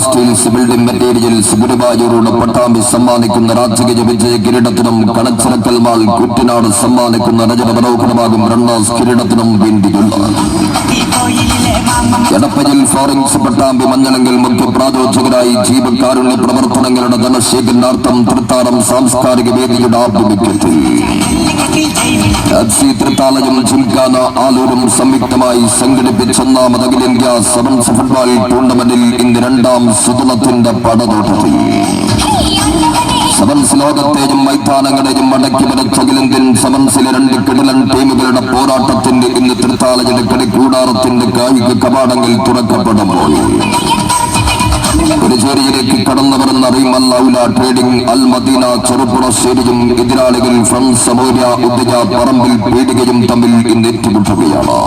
Steels building materials ഗുരുവായൂരോട് Pattambi സമ്മാനിക്കുന്ന രാജകീയ വിജയ കിരീടത്തിനും കണച്ചിറക്കൽ mall കുട്ടിനാട് സമ്മാനിക്കുന്ന രജത മനോഹരമാകും റണ്ണേഴ്സ് കിരീടത്തിനും വേണ്ടിയുള്ള എടപ്പയിൽ ഫ്ലോറിംഗ്സ് പട്ടാമ്പി മഞ്ഞളെങ്കിൽ മുഖ്യ പ്രായോജകരായി ജീവകാരുണ്യ പ്രവർത്തനങ്ങളുടെ ധനശേഖരണാർത്ഥം തൃത്താരം സാംസ്കാരിക വേദിയുടെ ആഭിമുഖ്യത്തിൽ തൃത്താലയം ജിംഖാന ആലൂരും സംയുക്തമായി സംഘടിപ്പിച്ച ഒന്നാമത് അഖിലേന്ത്യാ സെവൻസ് ഫുട്ബോൾ ടൂർണമെന്റിൽ ഇന്ന് രണ്ടാം സുതുളത്തിന്റെ പടതോട്ടത്തിൽ സെവൻസ് ലോകത്തെയും മൈതാനങ്ങളെയും മടക്കി വരച്ച അഖിലേന്ത്യൻ സെവൻസിലെ രണ്ട് കിടിലൻ ടീമുകളുടെ പോരാട്ടത്തിന്റെ ഇന്ന് തൃത്താലയുടെ കളിക്കൂടാരത്തിന്റെ കായിക കവാടങ്ങൾ തുറക്കപ്പെടുമ്പോൾ പുതുച്ചേരിയിലേക്ക് കടന്നു വരുന്ന റീമൽ ഔല ട്രേഡിംഗ് അൽ മദീന ചെറുപ്പുറശ്ശേരിയും എതിരാളികൾ ഫ്രണ്ട്സ് സമൂര്യ ഉദ്യ പറമ്പിൽ പീടികയും തമ്മിൽ ഇന്ന് ഏറ്റുമുട്ടുകയാണ്.